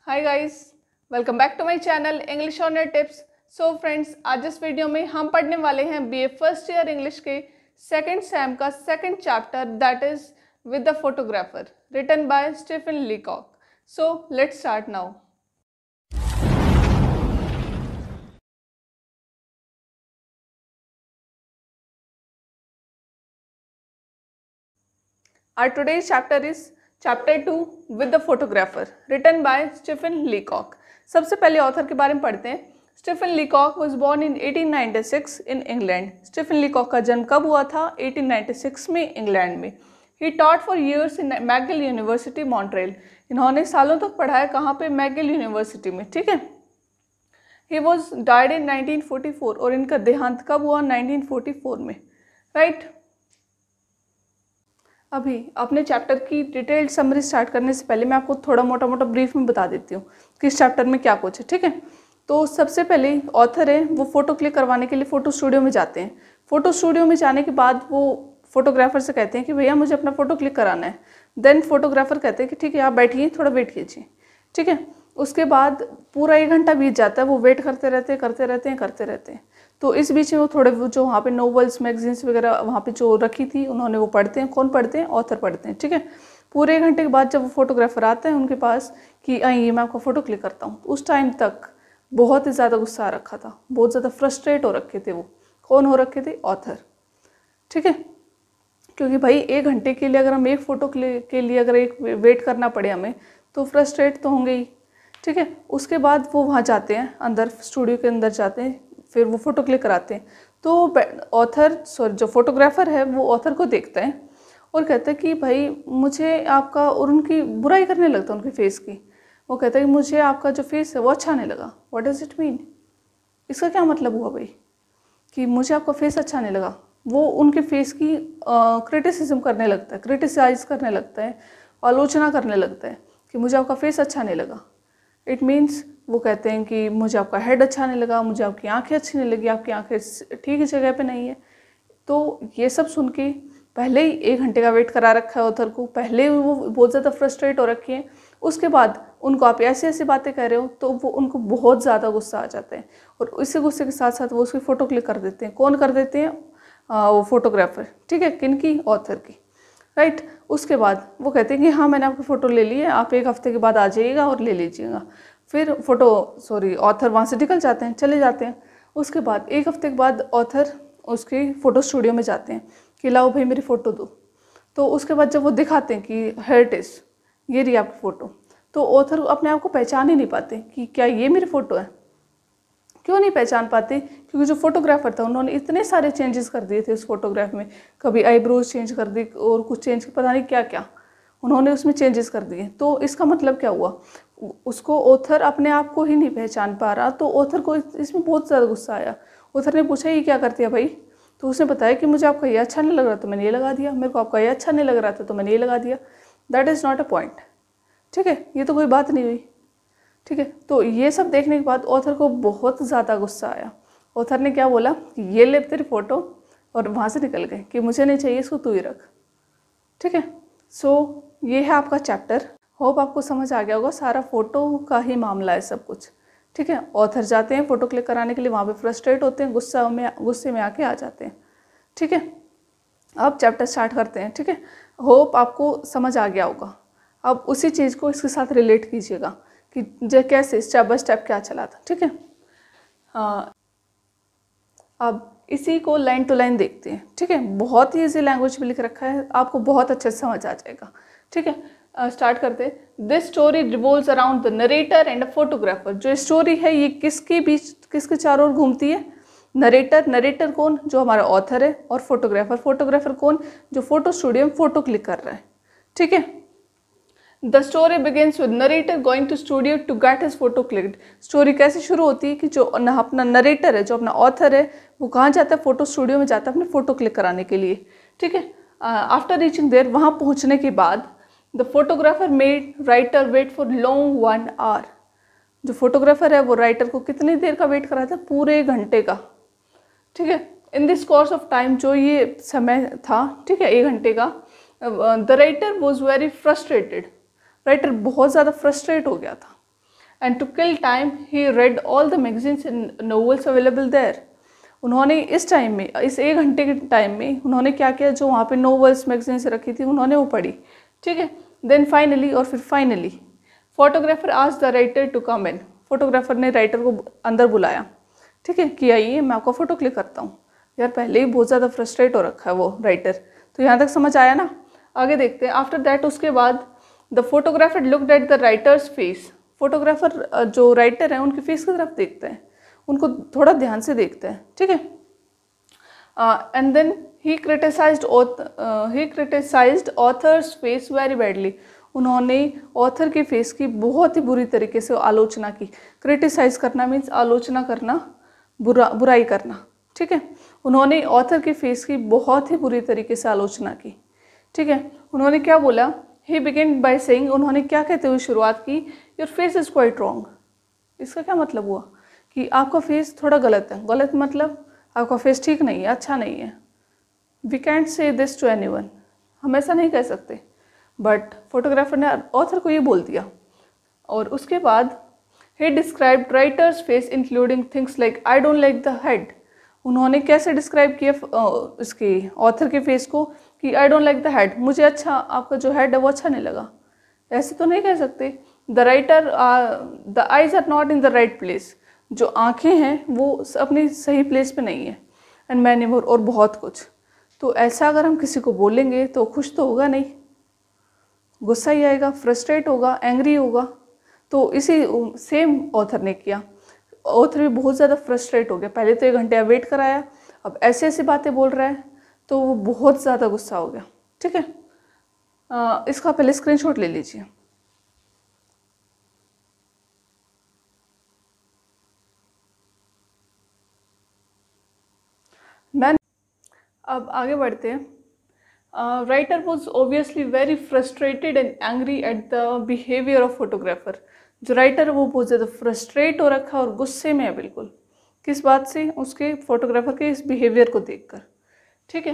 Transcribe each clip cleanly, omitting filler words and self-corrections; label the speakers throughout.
Speaker 1: Hi guys, welcome back to my channel English on your tips. So friends, आज इस video में हम पढ़ने वाले हैं बीए फर्स्ट ईयर इंग्लिश के सेकंड सेम का second chapter, that is with the photographer, written by Stephen Leacock. So let's start now. Our today's chapter is chapter 2 with the photographer, written by Stephen Leacock. सबसे पहले author के बारे में पढ़ते हैं। Stephen Leacock was born in 1896 in England. Stephen Leacock का जन्म कब हुआ था? 1896 में इंग्लैंड में। He taught for years in McGill university Montreal. इन्होंने सालों तक पढ़ाया कहाँ पे? मैगिल यूनिवर्सिटी में, ठीक है। He was died in 1944 और इनका देहांत कब हुआ? 1944 में, राइट। अभी अपने चैप्टर की डिटेल्ड समरी स्टार्ट करने से पहले मैं आपको थोड़ा मोटा मोटा ब्रीफ में बता देती हूँ कि इस चैप्टर में क्या कुछ है, ठीक है। तो सबसे पहले ऑथर है वो फ़ोटो क्लिक करवाने के लिए फ़ोटो स्टूडियो में जाते हैं। फ़ोटो स्टूडियो में जाने के बाद वो फोटोग्राफर से कहते हैं कि भैया मुझे अपना फ़ोटो क्लिक कराना है। देन फोटोग्राफर कहते हैं कि ठीक है आप बैठिए, थोड़ा वेट कीजिए, ठीक है। उसके बाद पूरा 1 घंटा बीत जाता है, वो वेट करते रहते हैं। तो इस बीच में वो थोड़े वो जो वहाँ पे नोवेल्स मैगजीन्स वगैरह वहाँ पे जो रखी थी उन्होंने वो पढ़ते हैं। कौन पढ़ते हैं? ऑथर पढ़ते हैं, ठीक है। पूरे 1 घंटे के बाद जब वो फोटोग्राफर आते हैं उनके पास कि आइए मैं आपका फ़ोटो क्लिक करता हूँ, उस टाइम तक बहुत ही ज़्यादा गुस्सा आ रखा था, बहुत ज़्यादा फ्रस्ट्रेट हो रखे थे वो। कौन हो रखे थे? ऑथर, ठीक है। क्योंकि भाई 1 घंटे के लिए अगर हम एक फ़ोटो के लिए अगर एक वेट करना पड़े हमें तो फ्रस्ट्रेट तो होंगे ही, ठीक है। उसके बाद वो वहाँ जाते हैं, अंदर स्टूडियो के अंदर जाते हैं, फिर वो फ़ोटो क्लिक कराते हैं। तो ऑथर जो फोटोग्राफर है वो ऑथर को देखता है और कहता है कि भाई मुझे आपका, और उनकी बुराई करने लगता है उनके फेस की। वो कहता है कि मुझे आपका जो फेस है वो अच्छा नहीं लगा। What does it mean? इसका क्या मतलब हुआ भाई कि मुझे आपका फेस अच्छा नहीं लगा? वो उनके फेस की क्रिटिसिज्म करने लगता है, क्रिटिसाइज करने लगता है, आलोचना करने लगता है कि मुझे आपका फेस अच्छा नहीं लगा। इट मीन्स वो कहते हैं कि मुझे आपका हेड अच्छा नहीं लगा, मुझे आपकी आंखें अच्छी नहीं लगी, आपकी आंखें ठीक जगह पे नहीं है। तो ये सब सुन के पहले ही 1 घंटे का वेट करा रखा है ऑथर को, पहले वो बहुत ज़्यादा फ्रस्ट्रेट हो रखी हैं। उसके बाद उनको आप ऐसी ऐसी बातें कह रहे हो तो वो उनको बहुत ज़्यादा गुस्सा आ जाता है और इसी गुस्से के साथ साथ वो उसकी फ़ोटो क्लिक कर देते हैं। कौन कर देते हैं? वो फोटोग्राफर, ठीक है। किन की? ऑथर की, राइट। उसके बाद वो कहते हैं कि हाँ मैंने आपकी फ़ोटो ले ली है, आप 1 हफ्ते के बाद आ जाइएगा और ले लीजिएगा। फिर ऑथर वहाँ से निकल जाते हैं, चले जाते हैं। उसके बाद 1 हफ्ते के बाद ऑथर उसकी फ़ोटो स्टूडियो में जाते हैं कि लाओ भाई मेरी फ़ोटो दो। तो उसके बाद जब वो दिखाते हैं कि हियर इट इज़, ये रही आपकी फ़ोटो, तो ऑथर अपने आप को पहचान ही नहीं पाते कि क्या ये मेरी फ़ोटो है। क्यों नहीं पहचान पाते? क्योंकि जो फोटोग्राफर था उन्होंने इतने सारे चेंजेस कर दिए थे उस फोटोग्राफ में। कभी आईब्रोज चेंज कर दी और कुछ चेंज, पता नहीं क्या क्या उन्होंने उसमें चेंजेस कर दिए। तो इसका मतलब क्या हुआ? उसको ऑथर अपने आप को ही नहीं पहचान पा रहा, तो ऑथर को इसमें बहुत ज़्यादा गुस्सा आया। ऑथर ने पूछा ये क्या करती है भाई? तो उसने बताया कि मुझे आपका ये अच्छा नहीं लग रहा तो मैंने ये लगा दिया, मेरे को आपका ये अच्छा नहीं लग रहा था तो मैंने ये लगा दिया। That is not a point, ठीक है। ये तो कोई बात नहीं हुई, ठीक है। तो ये सब देखने के बाद ऑथर को बहुत ज़्यादा गुस्सा आया। ऑथर ने क्या बोला कि ये ले तेरी फ़ोटो, और वहाँ से निकल गए कि मुझे नहीं चाहिए, इसको तू ही रख, ठीक है। सो ये है आपका चैप्टर। होप आपको समझ आ गया होगा, सारा फ़ोटो का ही मामला है सब कुछ, ठीक है। ऑथर जाते हैं फ़ोटो क्लिक कराने के लिए, वहाँ पे फ्रस्ट्रेट होते हैं, गुस्से में आके आ जाते हैं, ठीक है। अब चैप्टर स्टार्ट करते हैं, ठीक है। होप आपको समझ आ गया होगा। अब उसी चीज़ को इसके साथ रिलेट कीजिएगा कि जो कैसे स्टेप बाय स्टेप क्या चला था, ठीक है। अब इसी को लाइन टू लाइन देखते हैं, ठीक है। बहुत ही इजी लैंग्वेज में लिख रखा है, आपको बहुत अच्छे से समझ आ जाएगा, ठीक है। स्टार्ट करते हैं। This story revolves around the narrator and a photographer. जो स्टोरी है ये किसके बीच, किसके चारों ओर घूमती है? नरेटर कौन? जो हमारा ऑथर है, और फोटोग्राफर कौन? जो फोटो स्टूडियो में फोटो क्लिक कर रहा है, ठीक है। The story begins with narrator going to studio to get his photo clicked. Story कैसे शुरू होती है कि जो अपना नरेटर है, जो अपना ऑथर है, वो कहाँ जाता है? फोटो स्टूडियो में जाता है अपने फ़ोटो क्लिक कराने के लिए, ठीक है। आफ्टर रीचिंग देयर, वहाँ पहुँचने के बाद the photographer made writer wait for long 1 hour. जो फोटोग्राफर है वो राइटर को कितनी देर का वेट कराता है? पूरे 1 घंटे का, ठीक है। In this course of time, जो ये समय था, ठीक है, 1 घंटे का, the writer was very frustrated. Writer बहुत ज़्यादा फ्रस्ट्रेट हो गया था। And to kill time he read all the magazines and novels available there. उन्होंने इस टाइम में, इस 1 घंटे के टाइम में उन्होंने क्या किया, जो वहाँ पे नॉवेल्स मैगजीन्स रखी थी उन्होंने वो पढ़ी, ठीक है। देन फाइनली, और फिर finally photographer asked the writer to come in. Photographer ने राइटर को अंदर बुलाया, ठीक है, कि आइए मैं आपका फ़ोटो क्लिक करता हूँ। यार पहले ही बहुत ज़्यादा फ्रस्ट्रेट हो रखा है वो राइटर, तो यहाँ तक समझ आया ना। आगे देखते हैं। आफ्टर दैट, उसके बाद the photographer looked at the writers face. Photographer जो राइटर हैं उनके फेस की तरफ देखते हैं, उनको थोड़ा ध्यान से देखते हैं, ठीक है। And then he criticized author's face very badly. उन्होंने ऑथर के फेस की बहुत ही बुरी तरीके से आलोचना की। क्रिटिसाइज करना मीन्स आलोचना करना, बुराई करना, ठीक है। उन्होंने ऑथर के फेस की बहुत ही बुरी तरीके से आलोचना की, ठीक है। उन्होंने क्या बोला, ही बिगिन बाय सेइंग, उन्होंने क्या कहते हुए शुरुआत की, your face is quite wrong. इसका क्या मतलब हुआ कि आपका फेस थोड़ा गलत है। गलत मतलब आपका फेस ठीक नहीं है, अच्छा नहीं है। वी कैंट से दिस टू एनीवन, हम ऐसा नहीं कह सकते, बट फोटोग्राफर ने ऑथर को ये बोल दिया। और उसके बाद he described writer's face including things like I don't like the head। उन्होंने कैसे डिस्क्राइब किया इसके ऑथर के फेस को कि I don't like the head, मुझे अच्छा आपका जो हेड है वो अच्छा नहीं लगा। ऐसे तो नहीं कह सकते। The writer the eyes are not in the right place, जो आँखें हैं वो अपनी सही प्लेस पे नहीं है। एंड मैनी मोर, और बहुत कुछ। तो ऐसा अगर हम किसी को बोलेंगे तो खुश तो होगा नहीं, गुस्सा ही आएगा, फ्रस्ट्रेट होगा, एंग्री होगा। तो इसी सेम ऑथर ने किया। ऑथर भी बहुत ज़्यादा फ्रस्ट्रेट हो गया। पहले तो 1 घंटे वेट कराया, अब ऐसे ऐसी बातें बोल रहा है, तो वो बहुत ज़्यादा गुस्सा हो गया, ठीक है। इसका पहले स्क्रीनशॉट ले लीजिए। अब आगे बढ़ते हैं। Writer was obviously very frustrated and angry at the behaviour of photographer. जो राइटर है वो बहुत ज़्यादा फ्रस्ट्रेट हो रखा है और गुस्से में है बिल्कुल। किस बात से? उसके फोटोग्राफर के इस बिहेवियर को देखकर, ठीक है।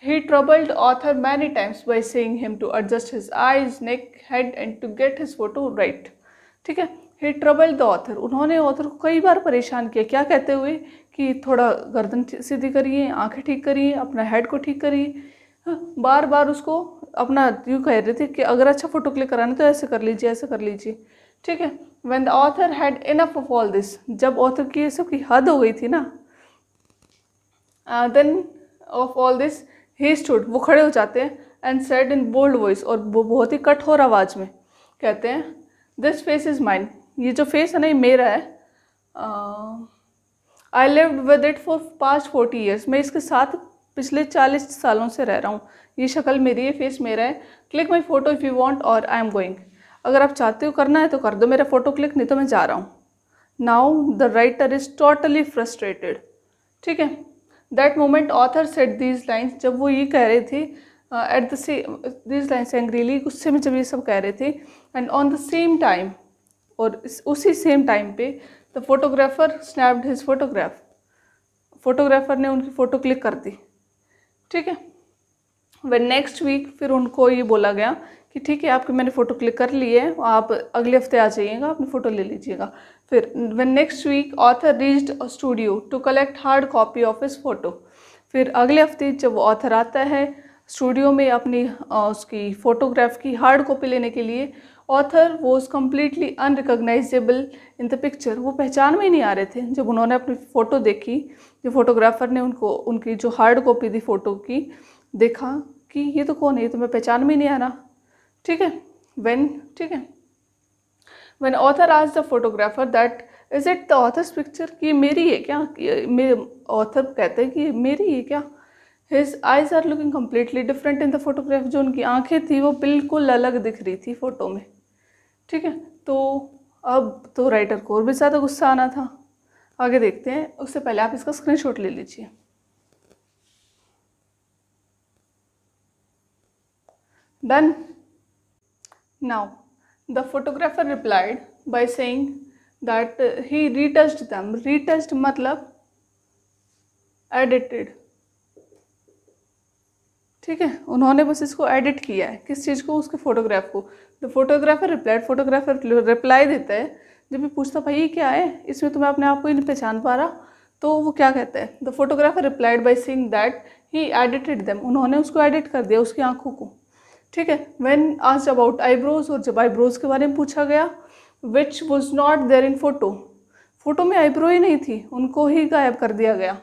Speaker 1: He troubled author many times by saying him to adjust his eyes, neck, head and to get his photo right, ठीक है। ही ट्रबल्ड द ऑथर, उन्होंने ऑथर को कई बार परेशान किया। क्या कहते हुए कि थोड़ा गर्दन सीधी करिए, आंखें ठीक करिए, अपना हेड को ठीक करिए। बार बार उसको अपना यूँ कह रहे थे कि अगर अच्छा फोटो क्लिक कराना तो ऐसे कर लीजिए, ऐसे कर लीजिए, ठीक है। When the author had enough of all this, जब ऑथर की ये सब की हद हो गई थी ना, then of all this he stood, वो खड़े हो जाते हैं, and said in bold voice, और वो बहुत ही कठोर आवाज़ में कहते हैं, this face is mine, ये जो फेस है ना ये मेरा है। I lived with it for past 40 years, मैं इसके साथ पिछले 40 सालों से रह रहा हूँ। ये शक्ल मेरी है, फेस मेरा है। Click my photo if you want और आई एम गोइंग, अगर आप चाहते हो करना है तो कर दो मेरा फोटो क्लिक, नहीं तो मैं जा रहा हूँ। Now the writer is totally frustrated, ठीक है। That moment author said these lines, जब वो ये कह रहे थे at the these lines angrily, गुस्से में जब ये सब कह रहे थे, and on the same time, और उसी सेम टाइम पे the photographer snapped his photograph, photographer ने उनकी फ़ोटो क्लिक कर दी, ठीक है। वन नेक्स्ट वीक, फिर उनको ये बोला गया कि ठीक है आपकी मैंने फ़ोटो क्लिक कर ली है, आप अगले हफ्ते आ जाइएगा, अपनी फ़ोटो ले लीजिएगा। फिर one next week author reached a studio to collect hard copy of his photo, फिर अगले हफ्ते जब ऑथर आता है स्टूडियो में अपनी उसकी फ़ोटोग्राफ की हार्ड कॉपी लेने के लिए, author was completely unrecognisable in the picture, वो पहचान में ही नहीं आ रहे थे। जब उन्होंने अपनी फ़ोटो देखी, जो फोटोग्राफर ने उनको उनकी जो हार्ड कॉपी थी फ़ोटो की, देखा कि ये तो कौन है, ये तो मैं पहचान में नहीं आ रहा, ठीक है। When author asked the photographer that is it the author's picture, कि मेरी है क्या, मेरे ऑथर कहते हैं कि मेरी है क्या। His eyes are looking completely different in the photograph, जो उनकी आंखें थी वो बिल्कुल अलग दिख रही थी फ़ोटो में, ठीक है। तो अब तो राइटर को और भी ज़्यादा गुस्सा आना था। आगे देखते हैं, उससे पहले आप इसका स्क्रीनशॉट ले लीजिए। Done. Now the photographer replied by saying that he retouched them, retouched मतलब एडिटेड, ठीक है। उन्होंने बस इसको एडिट किया है, किस चीज़ को, उसके फोटोग्राफ को। The photographer replied, photographer reply देता है जब भी पूछता भाई ये क्या है, इसमें तो मैं अपने आप को ही नहीं पहचान पा रहा, तो वो क्या कहता है, the photographer replied by saying that he edited them, उन्होंने उसको एडिट कर दिया, उसकी आंखों को, ठीक है। व्हेन आस्क्ड अबाउट आईब्रोज, और जब आईब्रोज के बारे में पूछा गया, which was not there in photo, photo में आईब्रो ही नहीं थी, उनको ही गायब कर दिया गया।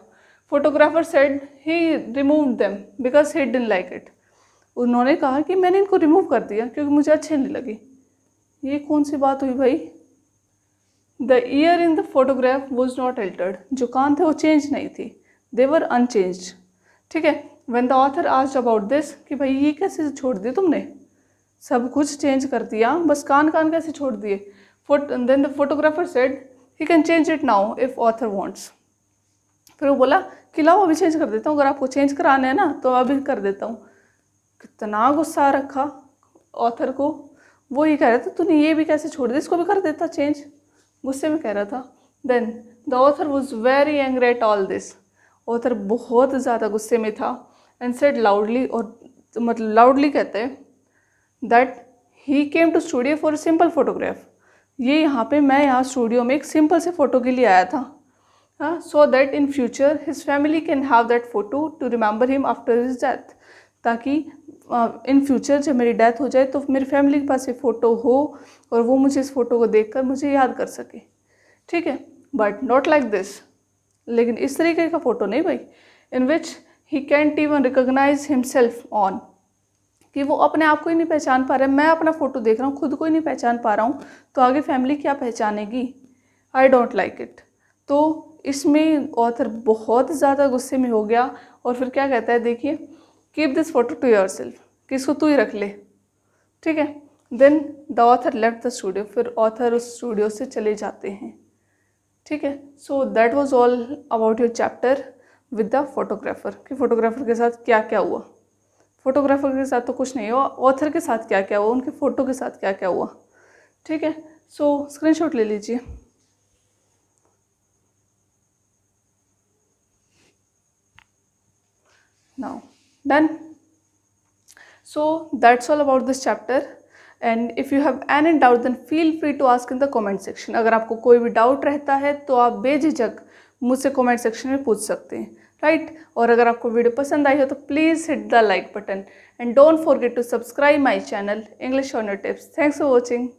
Speaker 1: Photographer said he removed them because he didn't like it, उन्होंने कहा कि मैंने इनको रिमूव कर दिया क्योंकि मुझे अच्छे नहीं लगे। ये कौन सी बात हुई भाई। The year in the photograph was not Altered, जो कान थे वो चेंज नहीं थी, दे वर अनचेंज्ड, ठीक है। When the author asked about this, कि भाई ये कैसे छोड़ दिए तुमने, सब कुछ चेंज कर दिया, बस कान कैसे छोड़ दिए। Then the photographer said he can change it now if author wants, फिर वो बोला कि लाओ अभी चेंज कर देता हूँ, अगर आपको चेंज कराना है ना तो अभी कर देता हूँ। कितना गुस्सा रखा ऑथर को, वो ये कह रहा था तूने ये भी कैसे छोड़ दिया, इसको भी कर देता चेंज, गुस्से में कह रहा था। Then the author was very angry at all this, author बहुत ज़्यादा गुस्से में था। एंड सेड लाउडली, और मतलब लाउडली कहते हैं that he came to studio for a simple photograph, ये मैं यहाँ स्टूडियो में एक सिंपल से फ़ोटो के लिए आया था, हाँ, so that in future his family can have that photo to remember him after his death, ताकि इन फ्यूचर जब मेरी डेथ हो जाए तो मेरी फैमिली के पास ये फ़ोटो हो और वो मुझे इस फ़ोटो को देखकर मुझे याद कर सके, ठीक है। बट नॉट लाइक दिस, लेकिन इस तरीके का फ़ोटो नहीं भाई, in which he can't even recognise himself on, कि वो अपने आप को ही नहीं पहचान पा रहा है, मैं अपना फ़ोटो देख रहा हूँ खुद को ही नहीं पहचान पा रहा हूँ, तो आगे फैमिली क्या पहचानेगी। I don't like it. तो इसमें ऑथर बहुत ज़्यादा गुस्से में हो गया और फिर क्या कहता है, देखिए, keep this photo to yourself, कि इसको तू ही रख ले, ठीक है। Then the author left the studio, फिर ऑथर उस स्टूडियो से चले जाते हैं, ठीक है। So that was all about your chapter with the photographer, कि फोटोग्राफर के साथ क्या क्या हुआ। फोटोग्राफर के साथ तो कुछ नहीं हुआ, ऑथर के साथ क्या क्या हुआ, उनके फ़ोटो के साथ क्या क्या हुआ, ठीक है। सो स्क्रीनशॉट ले लीजिए। Now done. So that's all about this chapter, and if you have any doubt then feel free to ask in the comment section. अगर आपको कोई भी डाउट रहता है तो आप बेझिझक मुझसे कमेंट सेक्शन में पूछ सकते हैं, राइट। और अगर आपको वीडियो पसंद आई हो तो please hit the like button and don't forget to subscribe my channel English on your tips. Thanks for watching.